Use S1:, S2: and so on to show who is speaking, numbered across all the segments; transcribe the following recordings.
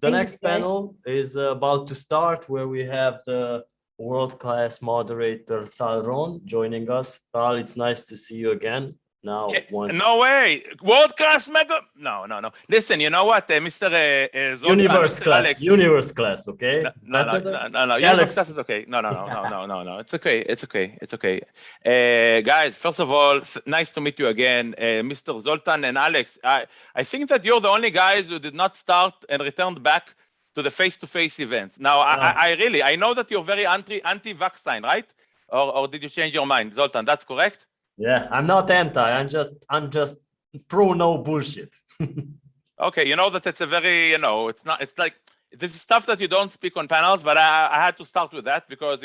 S1: The next panel is about to start, where we have the world-class moderator Tal Ron joining us. Tal, it's nice to see you again. Now,
S2: no way, world-class mega. No. Listen, you know what, Mr. Zoltan,
S1: universe class,
S2: Alex.
S1: Universe class, okay?
S2: No. Universe class is okay. No. It's okay. Guys, first of all, nice to meet you again, Mr. Zoltan and Alex. I think that you're the only guys who did not start and returned back to the face-to-face events. Now, I know that you're very anti-vaccine, right? Or did you change your mind, Zoltan? That's correct.
S1: Yeah, I'm not anti. I'm just pro no bullshit.
S2: Okay, you know that it's a very, it's like this is stuff that you don't speak on panels, but I had to start with that because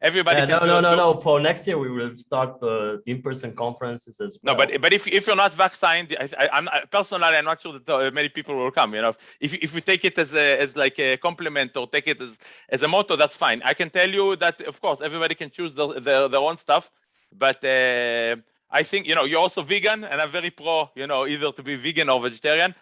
S2: everybody.
S1: Yeah, no. For next year we will start in-person conferences as well.
S2: No, but if you're not vaccinated, I'm personally I'm not sure that many people will come. If you take it as like a compliment or take it as a motto, that's fine. I can tell you that of course everybody can choose their own stuff. But I think, you're also vegan, and I'm very pro, either to be vegan or vegetarian.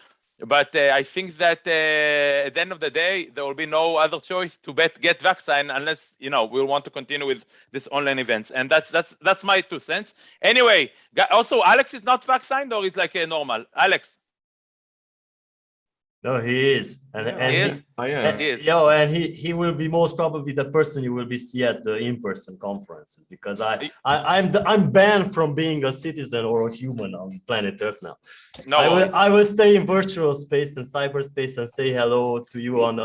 S2: But I think that at the end of the day, there will be no other choice to get vaccine unless, we'll want to continue with this online events. And that's my 2 cents. Anyway, also, Alex is not vaccinated or is like a normal? Alex?
S1: No, he is. And he will be most probably the person you will be see at the in-person conferences, because I'm banned from being a citizen or a human on planet Earth now. I will stay in virtual space and cyberspace and say hello to you on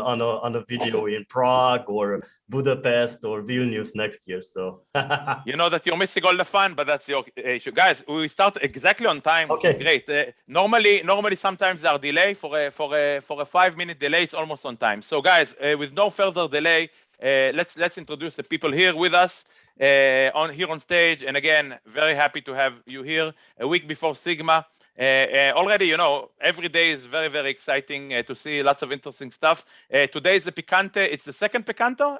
S1: a video in Prague or Budapest or Vilnius next year. So
S2: you know that you're missing all the fun, but that's your issue. Guys, we start exactly on time.
S1: Okay,
S2: great. Normally sometimes there are delay for a 5-minute delay. It's almost on time. So guys, with no further delay, let's introduce the people here with us here on stage. And again, very happy to have you here a week before Sigma. Already, every day is very, very exciting to see lots of interesting stuff. Today is the Picante. It's the second Picanto,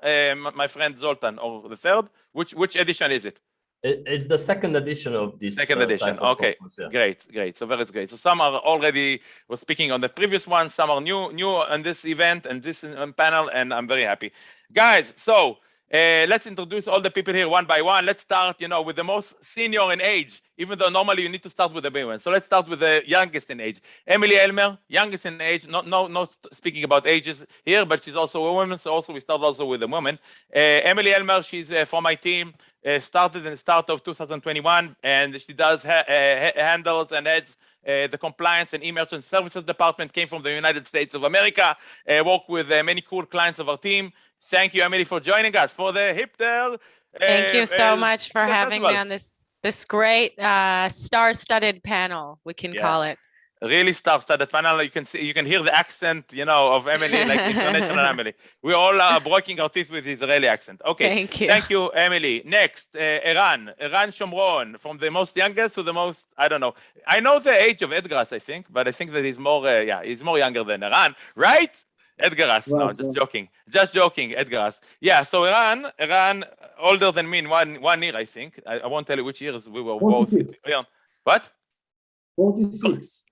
S2: my friend Zoltan, or the third. Which edition is it?
S1: It's the second edition of this.
S2: Second edition. Okay, yeah. Great. So very great. So some are already was speaking on the previous one. Some are new on this event and this panel, and I'm very happy, guys. So let's introduce all the people here one by one. Let's start, with the most senior in age, even though normally you need to start with the big one. So let's start with the youngest in age. Emily Elmer, youngest in age. Not speaking about ages here, but she's also a woman. So also we start also with a woman. Emily Elmer, she's from my team. Started in the start of 2021, and she does handles and heads the compliance and e-merchant services department. Came from the United States of America. Worked with many cool clients of our team. Thank you, Emily, for joining us for the HIPTHER.
S3: Thank you so much for having me on this great star-studded panel, we can call it.
S2: Really star-studded panel. You can hear the accent, of Emily, like international Emily. We all are breaking our teeth with Israeli accent. Okay. Thank you, Emily. Next, Eran Shomron, from the most youngest to the most, I don't know. I know the age of Edgaras, I think, but I think that he's more, he's more younger than Eran, right? Edgaras, no, just joking, Edgaras. Yeah, so Eran, older than me in one year, I think. I won't tell you which years we were
S4: 46.
S2: both. What?
S4: 46.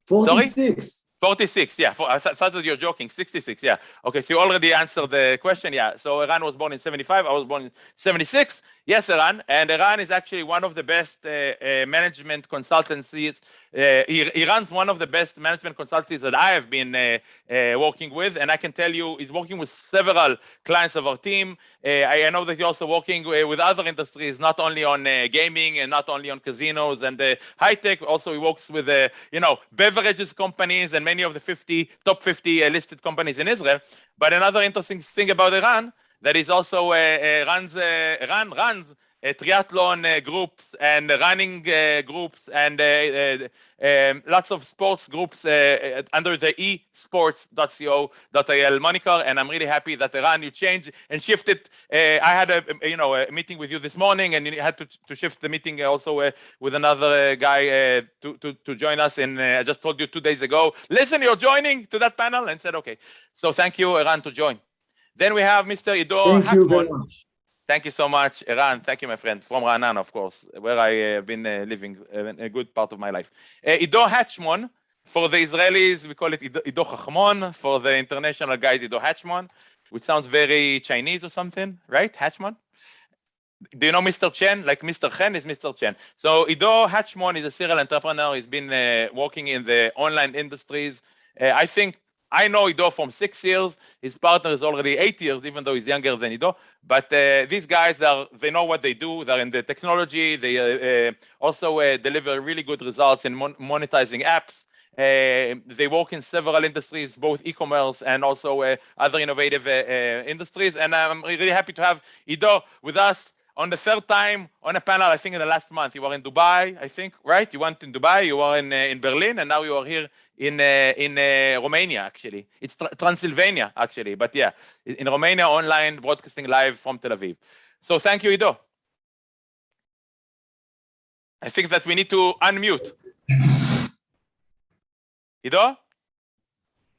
S4: 46.
S2: 46, yeah. I thought that you're joking. 66, yeah. Okay, so you already answered the question, yeah. So Eran was born in 75. I was born in 76. Yes, Eran. And Eran is actually one of the best management consultancies. He runs one of the best management consultancies that I have been working with. And I can tell you, he's working with several clients of our team. I know that he's also working with other industries, not only on gaming and not only on casinos and high tech. Also, he works with, beverages companies and many of the top 50 listed companies in Israel. But another interesting thing about Eran, that is also runs triathlon groups and running groups and lots of sports groups under the esports.co.il moniker. And I'm really happy that Eran, you changed and shifted. I had a meeting with you this morning, and you had to shift the meeting also with another guy to join us. And I just told you 2 days ago, listen, you're joining to that panel, and said, okay. So thank you, Eran, to join. Then we have Mr. Ido Hatchmon.
S4: Thank you very much.
S2: Thank you so much, Eran. Thank you, my friend, from Ra'anan, of course, where I have been living a good part of my life. Ido Hatchmon, For the Israelis, we call it Ido Chachmon. For the international guys, Ido Hachmon, which sounds very Chinese or something, right? Hachmon? Do you know Mr. Chen? Like Mr. Chen is Mr. Chen. So Ido Hachmon is a serial entrepreneur. He's been working in the online industries. I think I know Ido from 6 years. His partner is already 8 years, even though he's younger than Ido. But these guys, they know what they do. They're in the technology. They also deliver really good results in monetizing apps. They work in several industries, both e-commerce and also other innovative industries. And I'm really happy to have Ido with us on the third time on a panel. I think in the last month. You were in Dubai, I think, right? You went in Dubai, you were in Berlin, and now you are here in Romania, actually. It's Transylvania, actually. But yeah, in Romania, online, broadcasting live from Tel Aviv. So thank you, Ido. I think that we need to unmute. Ido?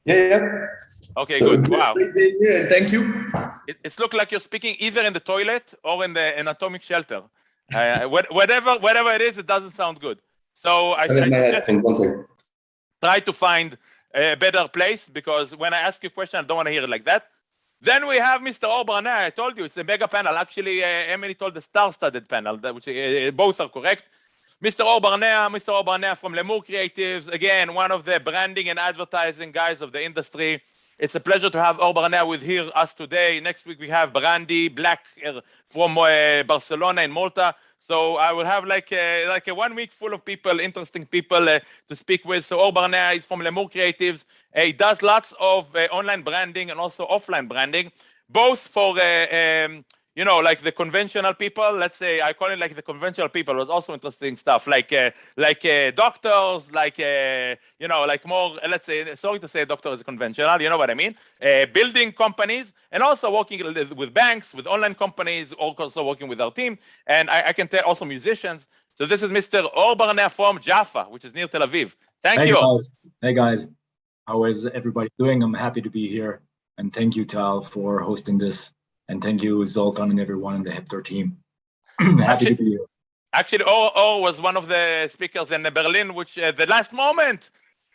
S4: Yeah.
S2: Okay, good. Wow.
S4: Thank you.
S2: It looks like you're speaking either in the toilet or in the atomic shelter. Whatever it is, it doesn't sound good. So I suggest try to find a better place, because when I ask you a question, I don't want to hear it like that. Then we have Mr. Or Barnea. I told you, it's a mega panel. Actually, Emily told the star-studded panel, which both are correct. Mr. Or Barnea from Lemur Creatives. Again, one of the branding and advertising guys of the industry. It's a pleasure to have Or Barnea with us today. Next week, we have Brandy Black from Barcelona in Malta. So I will have like a 1 week full of people, interesting people to speak with. So Or Barnea is from Lemur Creatives. He does lots of online branding and also offline branding, both for like the conventional people. Let's say I call it like the conventional people. It was also interesting stuff like doctors, like more. Let's say, sorry to say, doctor is conventional. You know what I mean? Building companies, and also working with banks, with online companies, also working with our team. And I can tell also musicians. So this is Mr. Or Barnea from Jaffa, which is near Tel Aviv. Thank you.
S5: Guys. Hey guys, how is everybody doing? I'm happy to be here, and thank you, Tal, for hosting this. And thank you, Zoltan, and everyone in the HIPTHER team. Happy to be here.
S2: Actually, Or was one of the speakers in Berlin, which the last moment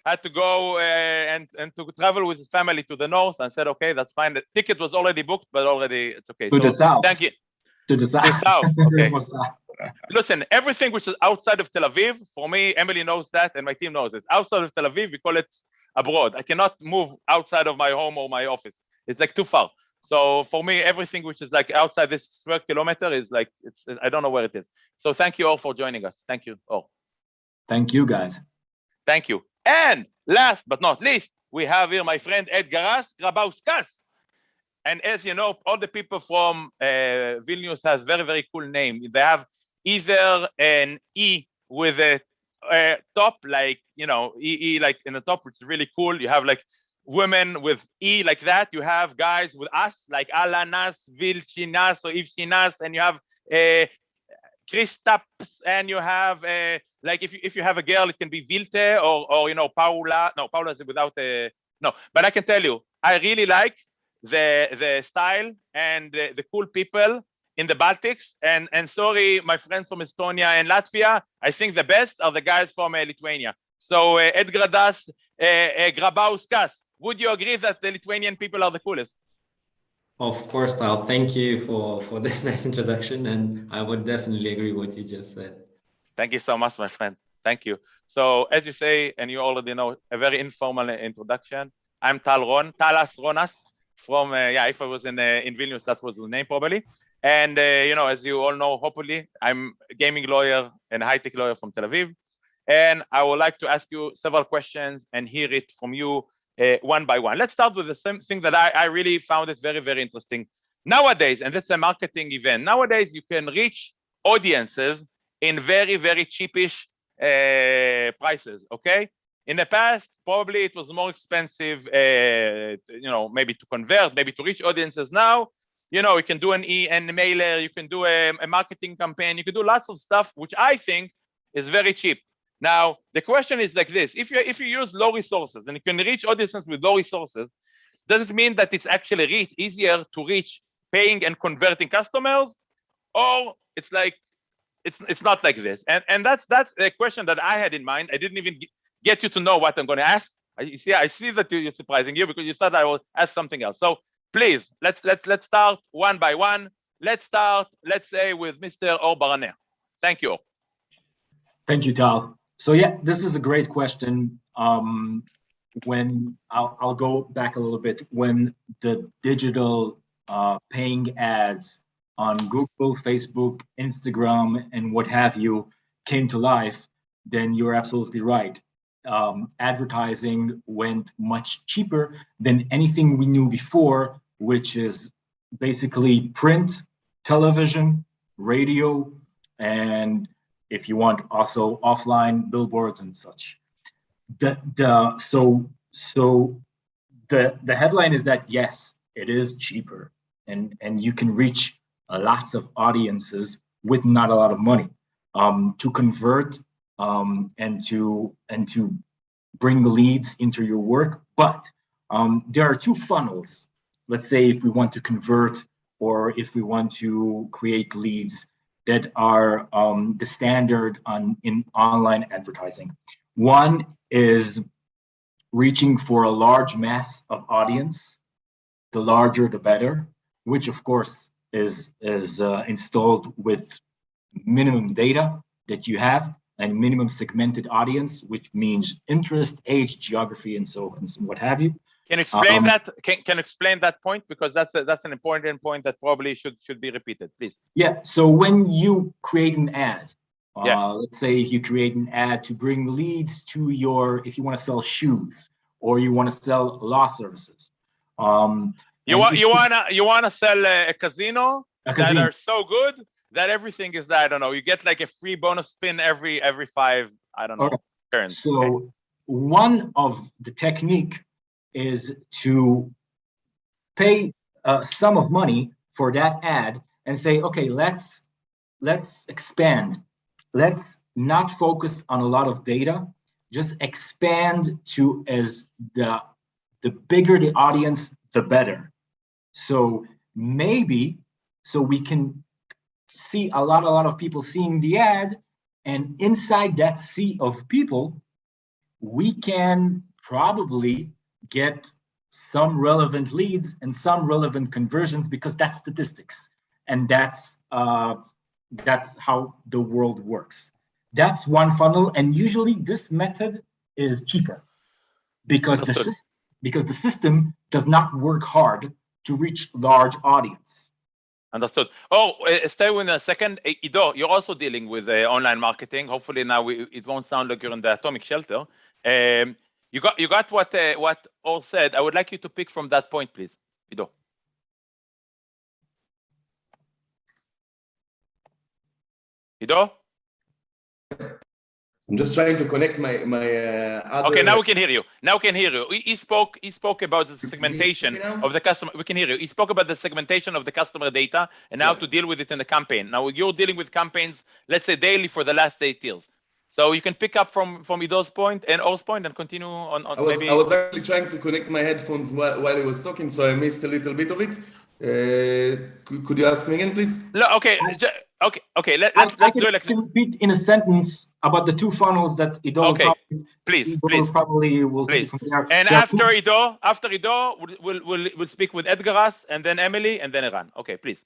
S2: had to go and to travel with his family to the north, and said, okay, that's fine. The ticket was already booked, but already it's okay.
S5: To the south.
S2: Thank you.
S5: To the south.
S2: The south, okay. Listen, everything which is outside of Tel Aviv, for me, Emily knows that, and my team knows it. Outside of Tel Aviv, we call it abroad. I cannot move outside of my home or my office. It's like too far. So for me, everything which is like outside this square kilometer is like, I don't know where it is. So thank you all for joining us. Thank you all.
S5: Thank you, guys.
S2: Thank you. And last but not least, we have here my friend Edgaras Grabauskas. And as you know, all the people from Vilnius has very, very cool name. They have either an E with a top, like, E like in the top, which is really cool. You have like women with E like that. You have guys with us, like Alanas, Vilchinas, or Ivchinas, and you have Kristaps, and you have like if you have a girl, it can be Vilte or Paula. No, Paula is without no. But I can tell you, I really like the style and the cool people in the Baltics. And sorry, my friends from Estonia and Latvia, I think the best are the guys from Lithuania. So Edgradas Grabauskas, would you agree that the Lithuanian people are the coolest?
S6: Of course, Tal. Thank you for this nice introduction, and I would definitely agree with what you just said.
S2: Thank you so much, my friend. Thank you. So as you say, and you already know, a very informal introduction. I'm Talas Ronas from, if I was in Vilnius, that was the name probably. And, as you all know, hopefully, I'm a gaming lawyer and high-tech lawyer from Tel Aviv. And I would like to ask you several questions and hear it from you one by one. Let's start with the same thing that I really found it very, very interesting. Nowadays, and that's a marketing event, nowadays you can reach audiences in very, very cheapish prices, okay? In the past, probably it was more expensive, maybe to convert, maybe to reach audiences. Now, you can do an mailer, you can do a marketing campaign, you can do lots of stuff, which I think is very cheap. Now, the question is like this: if you use low resources and you can reach audiences with low resources, does it mean that it's actually easier to reach paying and converting customers, or it's like it's not like this? And that's a question that I had in mind. I didn't even get you to know what I'm going to ask. I see that you're surprising you because you said I will ask something else. So please, let's start one by one. Let's start, let's say, with Mr. Or Baraneh. Thank you.
S5: Thank you, Tal. So yeah, this is a great question. When I'll go back a little bit, when the digital paying ads on Google, Facebook, Instagram, and what have you came to life, then you're absolutely right. Advertising went much cheaper than anything we knew before, which is basically print, television, radio, and if you want, also offline billboards and such. So the headline is that yes, it is cheaper, and you can reach lots of audiences with not a lot of money to convert and to bring leads into your work. But there are two funnels. Let's say if we want to convert or if we want to create leads that are the standard in online advertising. One is reaching for a large mass of audience. The larger, the better, which of course is installed with minimum data that you have and minimum segmented audience, which means interest, age, geography, and so what have you.
S2: Can you explain that? Can explain that point, because that's an important point that probably should be repeated, please.
S5: Yeah. So when you create an ad, let's say you create an ad to bring leads to your, if you want to sell shoes or you want to sell law services.
S2: You want to sell a casino that are so good that everything is, I don't know, you get like a free bonus spin every 5, I don't know, turns.
S5: So one of the technique is to pay a sum of money for that ad and say, okay, let's expand. Let's not focus on a lot of data, just expand to as the bigger the audience, the better. So maybe, so we can see a lot of people seeing the ad, and inside that sea of people, we can probably get some relevant leads and some relevant conversions, because that's statistics, and that's how the world works. That's one funnel, and usually this method is cheaper because the system does not work hard to reach large audience.
S2: Understood. Oh, stay with a second. Ido, you're also dealing with online marketing. Hopefully now it won't sound like you're in the atomic shelter. You got what Or said. I would like you to pick from that point, please, Ido. Ido?
S4: I'm just trying to connect my other...
S2: Okay, now we can hear you. He spoke about the segmentation of the customer. We can hear you. He spoke about the segmentation of the customer data and how to deal with it in the campaign. Now you're dealing with campaigns, let's say daily for the last 8 years. So you can pick up from Ido's point and Or's point and continue on maybe...
S4: I was actually trying to connect my headphones while he was talking, so I missed a little bit of it. Could you ask me again, please?
S2: No, okay. Okay. Let's do it like this.
S5: Repeat in a sentence about the two funnels that Ido
S2: please.
S5: Probably will take from there.
S2: And after Ido, we'll speak with Edgaras and then Emily and then Eran. Okay, please.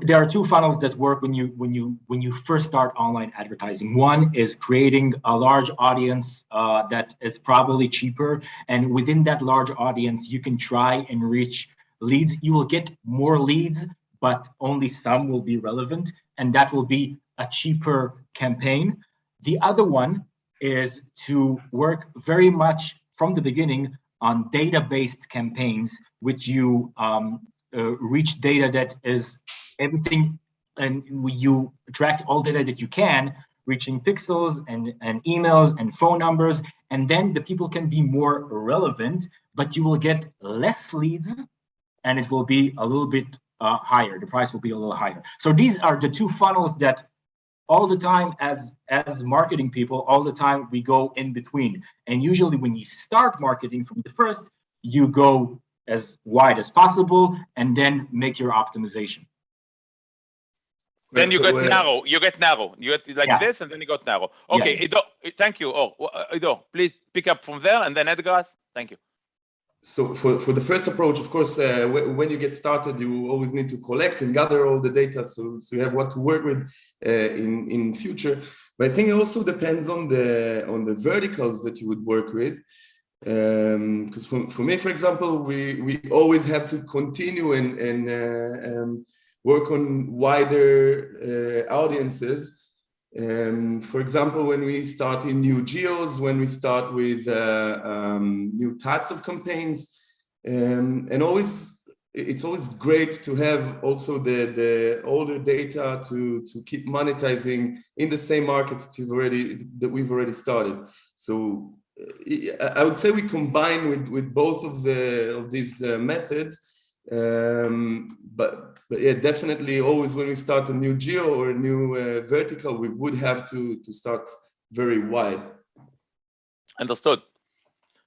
S5: There are two funnels that work when you first start online advertising. One is creating a large audience that is probably cheaper, and within that large audience, you can try and reach leads. You will get more leads, but only some will be relevant, and that will be a cheaper campaign. The other one is to work very much from the beginning on data-based campaigns, which you reach data that is everything, and you track all data that you can, reaching pixels and emails and phone numbers, and then the people can be more relevant, but you will get less leads, and it will be a little bit higher. The price will be a little higher. So these are the two funnels that all the time, as marketing people, all the time we go in between. And usually when you start marketing from the first, you go as wide as possible and then make your optimization.
S2: Then you get narrow. You get narrow. You get like this, and then you got narrow. Okay, Ido, thank you. Ido, please pick up from there, and then Edgar. Thank you.
S4: So for the first approach, of course, when you get started, you always need to collect and gather all the data, so you have what to work with in future. But I think it also depends on the verticals that you would work with. Because for me, for example, we always have to continue and work on wider audiences. For example, when we start in new geos, when we start with new types of campaigns, and it's always great to have also the older data to keep monetizing in the same markets that we've already started. So I would say we combine with both of these methods, but yeah, definitely always when we start a new geo or a new vertical, we would have to start very wide.
S2: Understood.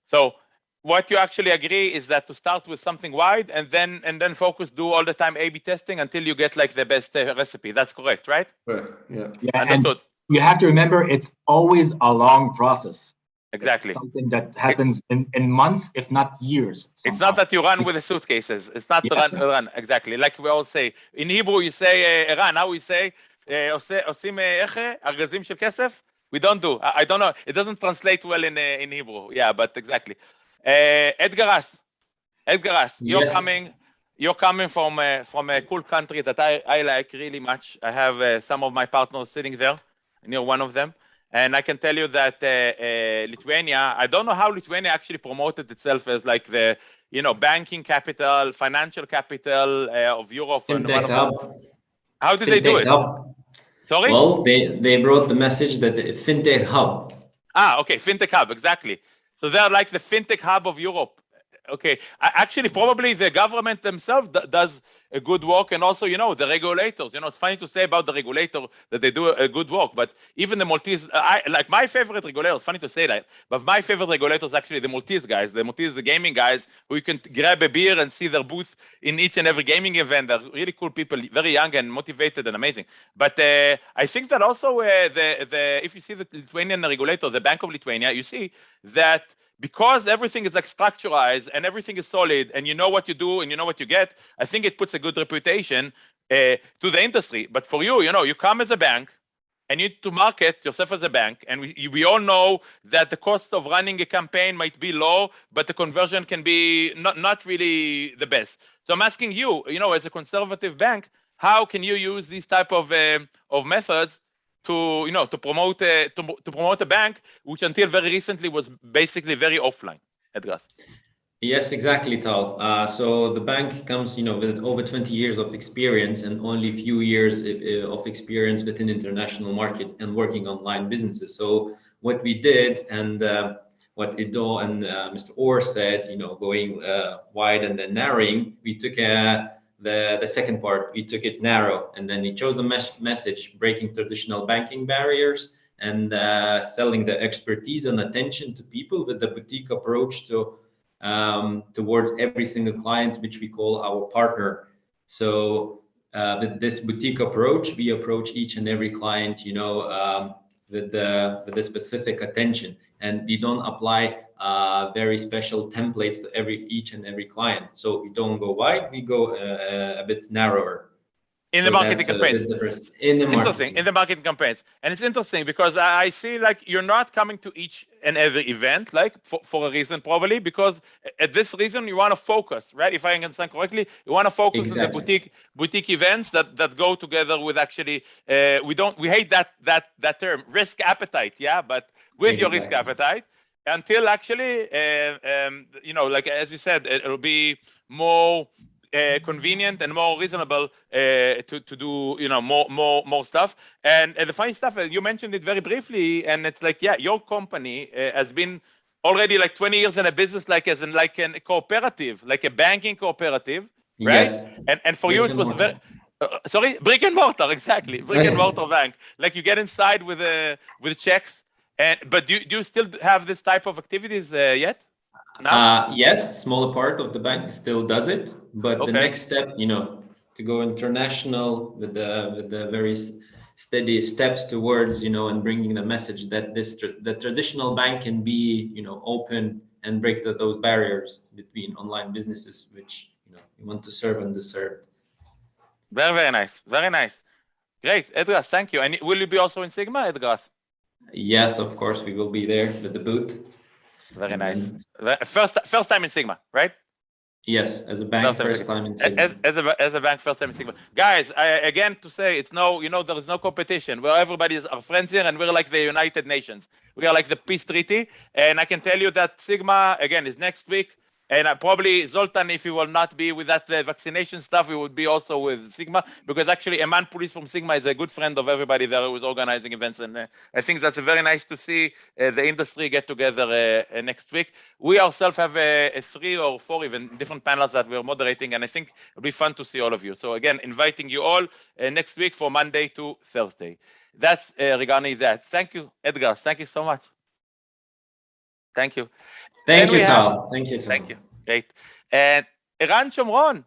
S2: So what you actually agree is that to start with something wide and then focus, do all the time A/B testing until you get like the best recipe. That's correct, right?
S4: Right. Yeah.
S2: Understood.
S5: And you have to remember, it's always a long process.
S2: Exactly.
S5: It's something that happens in months, if not years. Sometimes.
S2: It's not that you run with the suitcases. It's not run. Exactly. Like we all say. In Hebrew, you say, Eran, how we say, עושים ארגזים של כסף? We don't do. I don't know. It doesn't translate well in Hebrew. Yeah, but exactly. Edgar, you're coming from a cool country that I like really much. I have some of my partners sitting there, and you're one of them. And I can tell you that Lithuania, I don't know how Lithuania actually promoted itself as like the, banking capital, financial capital of Europe.
S6: Fintech hub.
S2: How did they do it?
S6: Hub.
S2: Sorry?
S6: Well, they brought the message that the fintech hub.
S2: Okay, fintech hub, exactly. So they're like the fintech hub of Europe. Okay, actually, probably the government themselves does a good work, and also, the regulators. It's funny to say about the regulator that they do a good work, but even the Maltese, like my favorite regulator, it's funny to say that, but my favorite regulator is actually the Maltese guys, the gaming guys, who you can grab a beer and see their booth in each and every gaming event. They're really cool people, very young and motivated and amazing. But I think that also if you see the Lithuanian regulator, the Bank of Lithuania, you see that because everything is like structurized and everything is solid and you know what you do and you know what you get, I think it puts a good reputation to the industry. But for you, you come as a bank and you need to market yourself as a bank. And we all know that the cost of running a campaign might be low, but the conversion can be not really the best. So I'm asking you, as a conservative bank, how can you use these type of methods to promote a bank which until very recently was basically very offline? Edgar.
S6: Yes, exactly, Tal. So the bank comes, with over 20 years of experience and only a few years of experience within international market and working online businesses. So what we did and what Ido and Mr. Orr said, going wide and then narrowing, we took the second part, we took it narrow, and then we chose a message breaking traditional banking barriers and selling the expertise and attention to people with the boutique approach towards every single client, which we call our partner. So with this boutique approach, we approach each and every client, with the specific attention, and we don't apply very special templates to each and every client. So we don't go wide, we go a bit narrower.
S2: In the marketing campaigns.
S6: In
S2: the marketing campaigns. And it's interesting because I see like you're not coming to each and every event, like for a reason probably, because at this reason you want to focus, right? If I understand correctly, you want to focus on the boutique events that go together with actually, we hate that term, risk appetite, yeah? But with your risk appetite, until actually, like as you said, it'll be more convenient and more reasonable to do more stuff. And the funny stuff, you mentioned it very briefly, and it's like, your company has been already like 20 years in a business, like a cooperative, like a banking cooperative, right?
S6: Yes.
S2: And for you it was very brick and mortar, exactly, brick and mortar bank. Like you get inside with checks, but do you still have this type of activities yet?
S6: Yes, smaller part of the bank still does it, but the next step, to go international with the very steady steps towards, and bringing the message that the traditional bank can be, open and break those barriers between online businesses, which, you want to serve underserved.
S2: Very, very nice. Very nice. Great. Edgar, thank you. And will you be also in Sigma, Edgar?
S6: Yes, of course, we will be there with the booth.
S2: Very nice. First time in Sigma, right?
S6: Yes, as a bank, first time in Sigma.
S2: As a bank, first time in Sigma. Guys, again to say, it's no, there is no competition. Where everybody is our friends here, and we're like the United Nations. We are like the peace treaty, and I can tell you that Sigma again is next week. And probably Zoltan, if he will not be with that vaccination stuff, we would be also with Sigma, because actually Eman Police from Sigma is a good friend of everybody there who is organizing events. And I think that's very nice to see the industry get together next week. We ourselves have 3 or 4 even different panels that we're moderating, and I think it'll be fun to see all of you. So again, inviting you all next week for Monday to Thursday. That's regarding that. Thank you, Edgar. Thank you so much. Thank you.
S6: Thank you, Tal. Thank you, Tal.
S2: Thank you. Great. And Eran Shomron,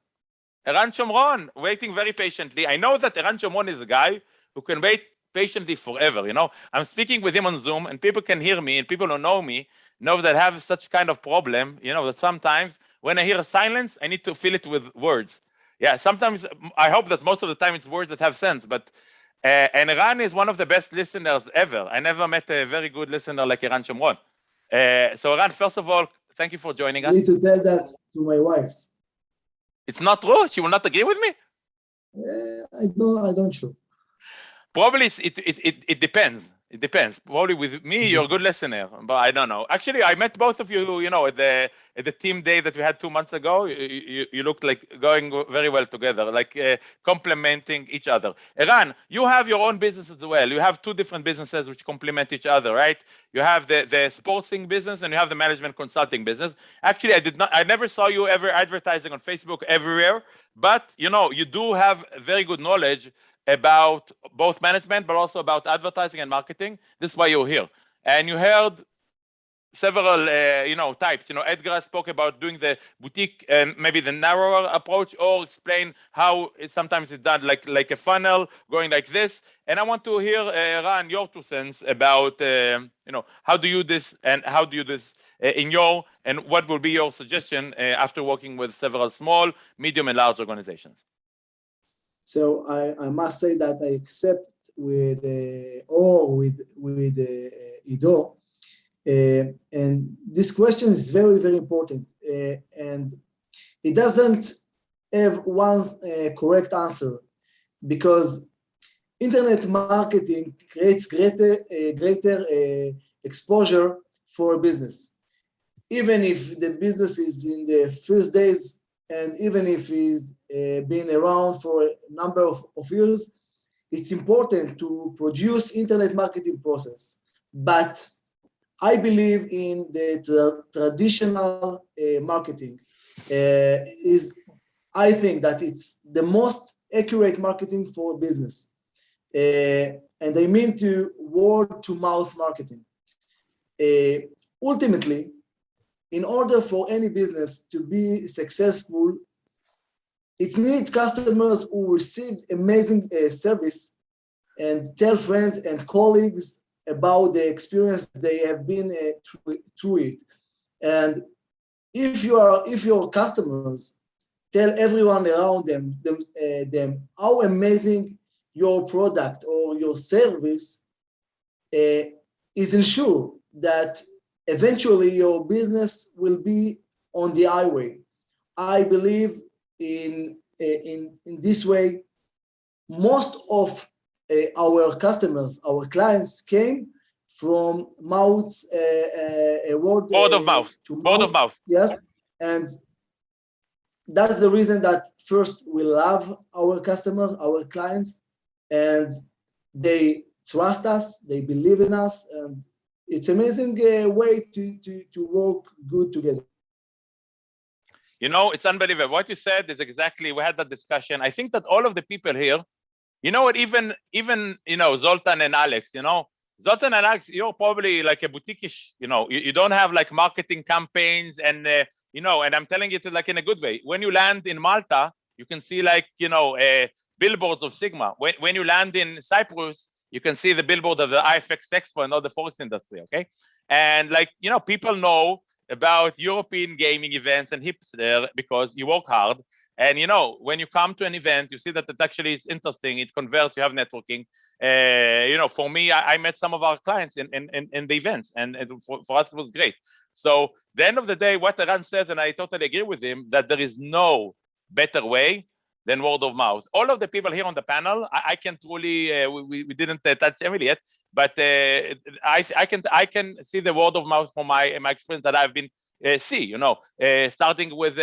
S2: waiting very patiently. I know that Eran Shomron is a guy who can wait patiently forever. I'm speaking with him on Zoom, and people can hear me, and people who know me know that I have such kind of problem, that sometimes when I hear a silence, I need to fill it with words. Yeah, sometimes I hope that most of the time it's words that have sense, but and Eran is one of the best listeners ever. I never met a very good listener like Eran Shomron. So Eran, first of all, thank you for joining us.
S7: I need to tell that to my wife.
S2: It's not true? She will not agree with me?
S7: I don't sure.
S2: Probably it depends. It depends. Probably with me, you're a good listener, but I don't know. Actually, I met both of you, at the team day that we had 2 months ago. You looked like going very well together, like complementing each other. Eran, you have your own business as well. You have 2 different businesses which complement each other, right? You have the sportsing business and you have the management consulting business. Actually, I never saw you ever advertising on Facebook everywhere, but you do have very good knowledge about both management, but also about advertising and marketing. This is why you're here. And you heard several, types. Edgar spoke about doing the boutique and maybe the narrower approach, or explain how sometimes it's done like a funnel going like this. And I want to hear, Ran, your 2 cents about, how do you do this and how do you do this and what will be your suggestion after working with several small, medium, and large organizations?
S7: So I must say that I accept with Ido, and this question is very, very important, and it doesn't have one correct answer, because internet marketing creates greater exposure for a business, even if the business is in the first days, and even if it's been around for a number of years. It's important to produce internet marketing process, but I believe in the traditional marketing. I think that it's the most accurate marketing for business, and I mean to word-to-mouth marketing. Ultimately, in order for any business to be successful, it needs customers who received amazing service and tell friends and colleagues about the experience they have been through it. And if your customers tell everyone around them how amazing your product or your service is ensured that eventually your business will be on the highway. I believe in this way, most of our customers, our clients came from word
S2: of mouth.
S7: Yes, and that's the reason that first we love our customers, our clients, and they trust us, they believe in us, and it's amazing way to work good together.
S2: It's unbelievable. What you said is exactly, we had that discussion. I think that all of the people here, even Zoltan and Alex, Zoltan and Alex, you're probably like a boutique-ish, you don't have like marketing campaigns and, and I'm telling it like in a good way. When you land in Malta, you can see like, billboards of Sigma. When you land in Cyprus, you can see the billboard of the IFX Expo and all the Forex industry, okay? And like, people know about European gaming events and HIPTHER because you work hard. And, when you come to an event, you see that it actually is interesting. It converts, you have networking. For me, I met some of our clients in the events, and for us, it was great. So the end of the day, what Eran says, and I totally agree with him, that there is no better way than word of mouth. All of the people here on the panel, I can truly, we didn't touch Emily yet, but I can see the word of mouth from my experience that I've been starting with,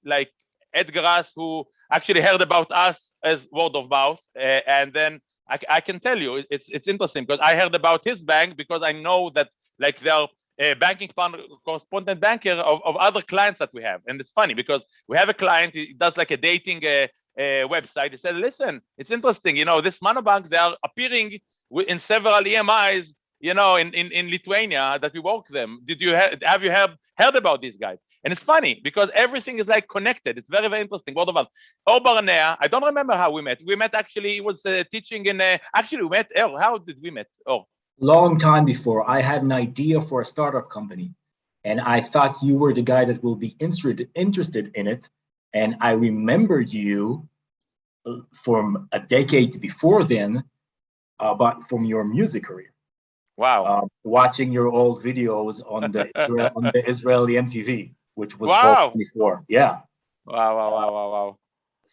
S2: like Edgaras, who actually heard about us as word of mouth, and then I can tell you it's interesting because I heard about his bank because I know that like they're banking correspondent banker of other clients that we have. And it's funny because we have a client, he does like a dating website. He said, listen, it's interesting, this Monobank, they are appearing in several EMIs, in Lithuania that we work them. Have you heard about these guys? And it's funny because everything is like connected. It's very, very interesting. Word of mouth. Or Barnea, I don't remember how we met. We met actually, he was teaching in, actually we met, how did we met?
S5: Long time before. I had an idea for a startup company, and I thought you were the guy that will be interested in it. And I remembered you from a decade before then, but from your music career.
S2: Wow.
S5: Watching your old videos on the Israeli MTV, which was called before. Yeah.
S2: Wow.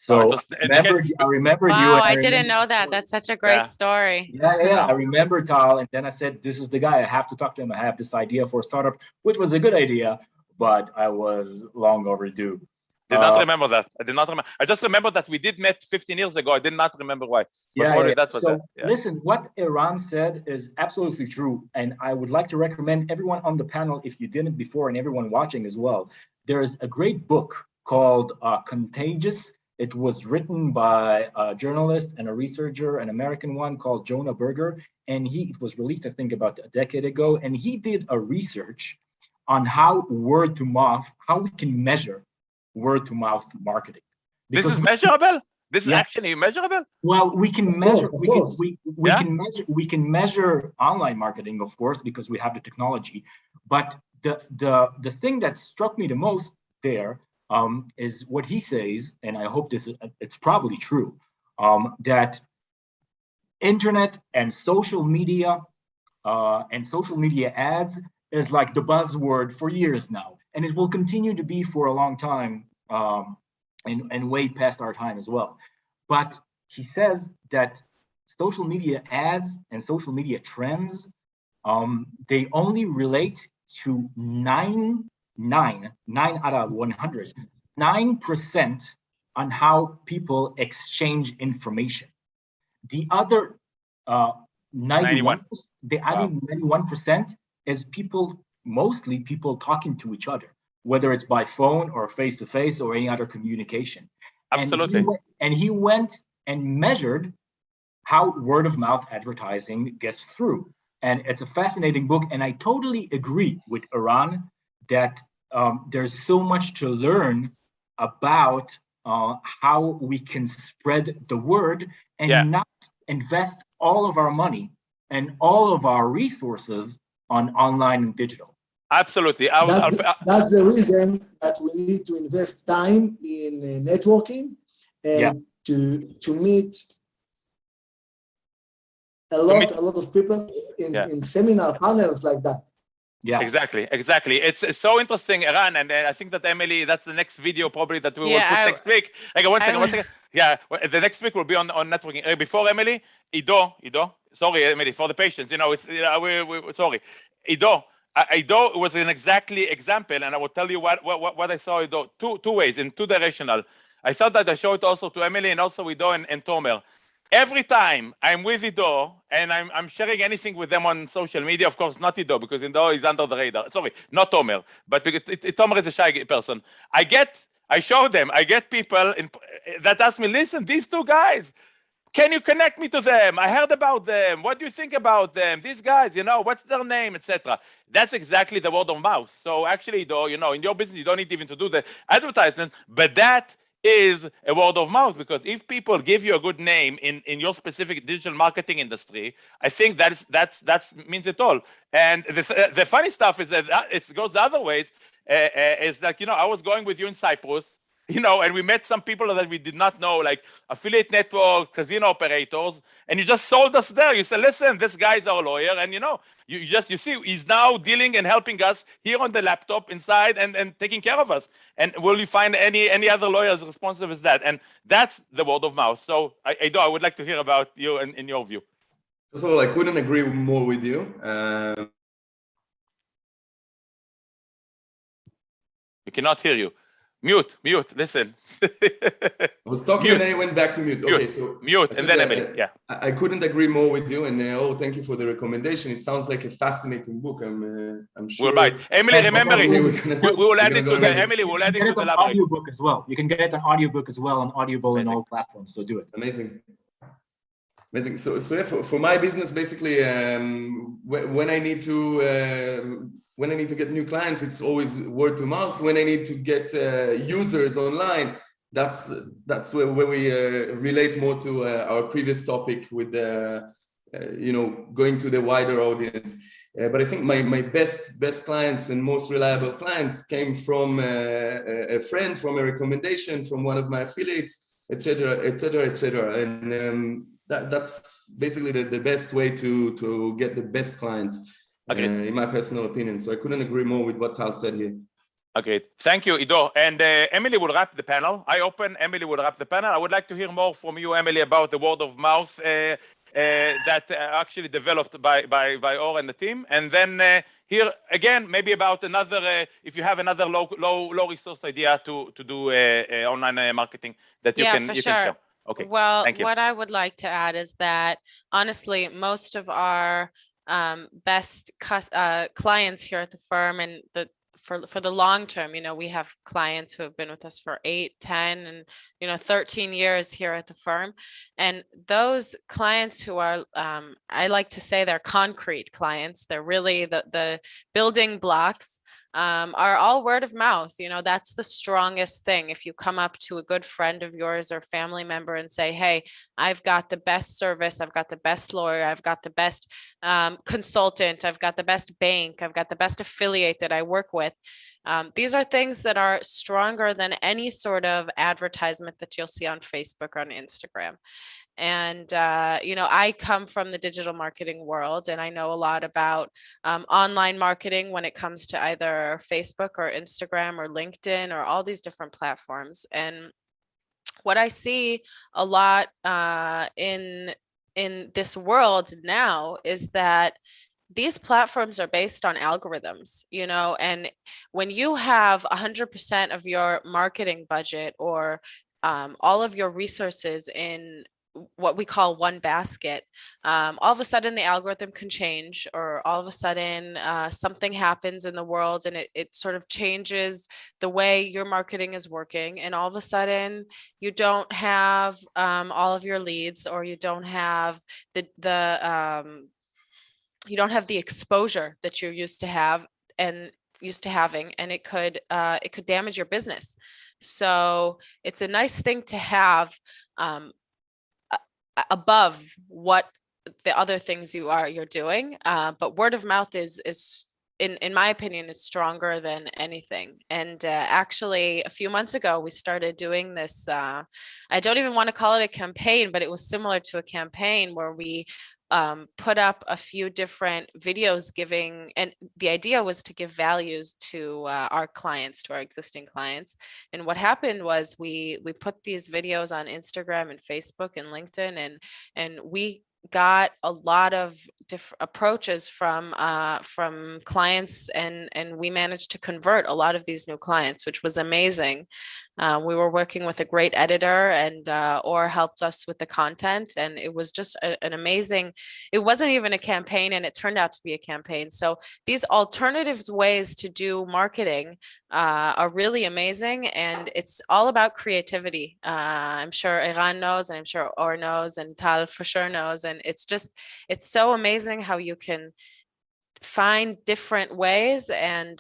S5: So I remembered you.
S3: Wow, I didn't know that. That's such a great story.
S5: Yeah. I remember Tal, and then I said, this is the guy. I have to talk to him. I have this idea for a startup, which was a good idea, but I was long overdue.
S2: Did not remember that. I did not remember. I just remember that we did met 15 years ago. I did not remember why.
S5: Listen, what Eran said is absolutely true. And I would like to recommend everyone on the panel, if you didn't before, and everyone watching as well, there's a great book called Contagious. It was written by a journalist and a researcher, an American one called Jonah Berger. And it was released, I think, about a decade ago. And he did a research on how word to mouth, how we can measure word to mouth marketing.
S2: This is measurable? This is actually measurable?
S5: Well, we can measure, we can measure online marketing, of course, because we have the technology. But the thing that struck me the most there is what he says, and I hope it's probably true, that internet and social media ads is like the buzzword for years now, and it will continue to be for a long time, and way past our time as well. But he says that social media ads and social media trends, they only relate to 9 out of 100, 9% on how people exchange information. The other 91% is mostly people talking to each other, whether it's by phone or face-to-face or any other communication.
S2: Absolutely.
S5: And he went and measured how word-of-mouth advertising gets through. And it's a fascinating book. And I totally agree with Eran that there's so much to learn about how we can spread the word and not invest all of our money and all of our resources on online and digital.
S2: Absolutely.
S7: That's the reason that we need to invest time in networking and to meet a lot of people in seminar panels like that.
S2: Yeah, exactly. It's so interesting, Eran, and I think that Emily, that's the next video probably that we will put next week. One second. Yeah, the next week will be on networking. Before Emily, Ido. Sorry, Emily, for the patients. We're sorry, Ido was an example, and I will tell you what I saw Ido two ways, in two directional. I thought that I showed it also to Emily and also Ido and Tomer. Every time I'm with Ido and I'm sharing anything with them on social media, of course, not Ido, because Ido is under the radar. Sorry, not Tomer, but because Tomer is a shy person. I get people that ask me, listen, these two guys, can you connect me to them? I heard about them. What do you think about them? These guys, what's their name, etc. That's exactly the word of mouth. So actually, Ido, in your business, you don't need even to do the advertisement, but that is a word of mouth, because if people give you a good name in your specific digital marketing industry, I think that means it all. And the funny stuff is that it goes the other ways. Is like, I was going with you in Cyprus, and we met some people that we did not know, like affiliate networks, casino operators, and you just sold us there. You said, listen, this guy's our lawyer, and you see, he's now dealing and helping us here on the laptop inside and taking care of us. And will you find any other lawyers responsive as that? And that's the word of mouth. So I would like to hear about you and in your view.
S4: First of all, I couldn't agree more with you.
S2: We cannot hear you. Mute, listen.
S4: I was talking and I went back to mute. Okay, so
S2: mute, and then Emily, yeah.
S4: I couldn't agree more with you, and thank you for the recommendation. It sounds like a fascinating book. I'm sure.
S2: We'll buy it. Emily, remember it. We will add it to the Emily. We'll add it to the library.
S5: Audiobook as well. You can get an audiobook as well on Audible and all platforms. So do it.
S4: Amazing. So yeah, for my business, basically, when I need to get new clients, it's always word to mouth. When I need to get users online, that's where we relate more to our previous topic with going to the wider audience. But I think my best clients and most reliable clients came from a friend, from a recommendation, from one of my affiliates, etc., etc., etc. And that's basically the best way to get the best clients. Okay. In my personal opinion. So I couldn't agree more with what Tal said here.
S2: Okay, thank you, Ido. And Emily will wrap the panel. Emily will wrap the panel. I would like to hear more from you, Emily, about the word of mouth that actually developed by Or and the team. And then here again, maybe about another, if you have another low resource idea to do online marketing that you can share. Okay.
S3: Well, what I would like to add is that honestly, most of our best clients here at the firm, and for the long term, we have clients who have been with us for 8, 10, and 13 years here at the firm. And those clients who are, I like to say, they're concrete clients. They're really the building blocks. Are all word of mouth. That's the strongest thing. If you come up to a good friend of yours or family member and say, hey, I've got the best service, I've got the best lawyer, I've got the best consultant, I've got the best bank, I've got the best affiliate that I work with. These are things that are stronger than any sort of advertisement that you'll see on Facebook or on Instagram. And, I come from the digital marketing world, and I know a lot about online marketing when it comes to either Facebook or Instagram or LinkedIn or all these different platforms. And what I see a lot in this world now is that these platforms are based on algorithms, and when you have 100% of your marketing budget or all of your resources in what we call one basket, all of a sudden the algorithm can change, or all of a sudden something happens in the world and it sort of changes the way your marketing is working, and all of a sudden you don't have all of your leads, or you don't have you don't have the exposure that you're used to having, and it could damage your business. So it's a nice thing to have above what the other things you're doing, but word of mouth is in my opinion, it's stronger than anything. And actually a few months ago we started doing this, I don't even want to call it a campaign, but it was similar to a campaign where we put up a few different videos and the idea was to give values to our clients, to our existing clients. And what happened was we put these videos on Instagram and Facebook and LinkedIn, and we got a lot of different approaches from clients, and we managed to convert a lot of these new clients, which was amazing. We were working with a great editor, and or helped us with the content, and it was just an amazing, it wasn't even a campaign, and it turned out to be a campaign. So these alternative ways to do marketing are really amazing, and it's all about creativity. I'm sure Eran knows, and I'm sure Or knows, and Tal for sure knows, and it's so amazing how you can find different ways and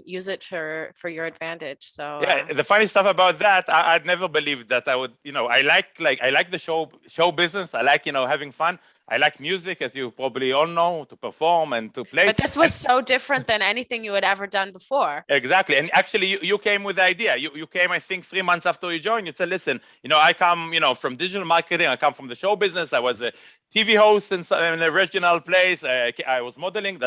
S3: use it for your advantage. So
S2: yeah, the funny stuff about that, I'd never believed that I would, I like the show business. I like, having fun. I like music, as you probably all know, to perform and to play.
S3: But this was so different than anything you had ever done before.
S2: Exactly. And actually, you came with the idea. You came, I think, 3 months after you joined. You said, listen, I come, from digital marketing. I come from the show business. I was a TV host in a regional place. I was modeling.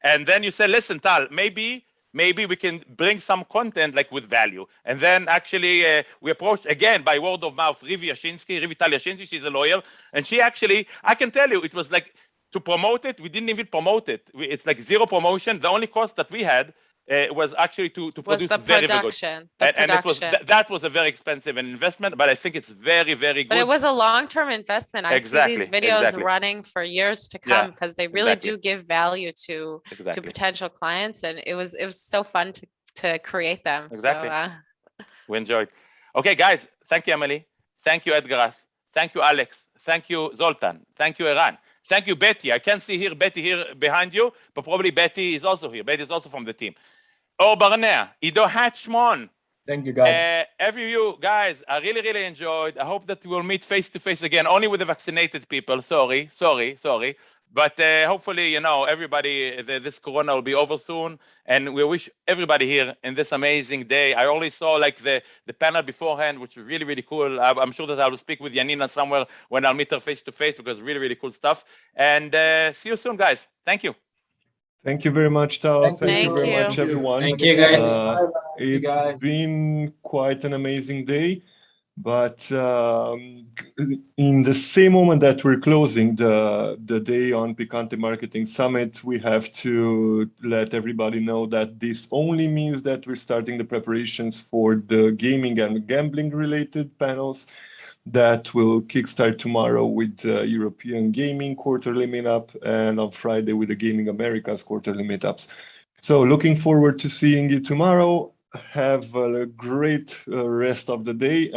S2: And then you said, listen, Tal, maybe we can bring some content like with value. And then actually we approached again by word of mouth Rivi Tal Yashinsky, she's a lawyer. And she actually, I can tell you, it was like to promote it, we didn't even promote it. It's like zero promotion. The only cost that we had was actually to produce
S3: the
S2: very,
S3: production.
S2: very good. And that was a very expensive investment, but I think it's very, very good.
S3: But it was a long-term investment. I see these videos running for years to come because they really do give value to potential clients, and it was so fun to create them.
S2: Exactly.
S3: So,
S2: we enjoyed. Okay, guys, thank you, Emily. Thank you, Edgaras. Thank you, Alex. Thank you, Zoltan. Thank you, Eran. Thank you, Betty. I can't see Betty here behind you, but probably Betty is also here. Betty is also from the team. Or Barnea, Ido Hatchmon.
S5: Thank you, guys.
S2: Every you guys, I really, really enjoyed. I hope that we will meet face to face again, only with the vaccinated people. Sorry. But hopefully, everybody, this corona will be over soon. And we wish everybody here in this amazing day. I only saw like the panel beforehand, which was really, really cool. I'm sure that I will speak with Janina somewhere when I'll meet her face to face, because really, really cool stuff. And see you soon, guys. Thank you.
S8: Thank you very much, Tal.
S3: Thank
S8: you very much, everyone.
S6: Thank you, guys.
S8: It's been quite an amazing day, but in the same moment that we're closing the day on Picante Marketing Summit, we have to let everybody know that this only means that we're starting the preparations for the gaming and gambling related panels that will kickstart tomorrow with European Gaming Quarterly Meetup, and on Friday with the Gaming Americas Quarterly Meetups. So looking forward to seeing you tomorrow. Have a great rest of the day.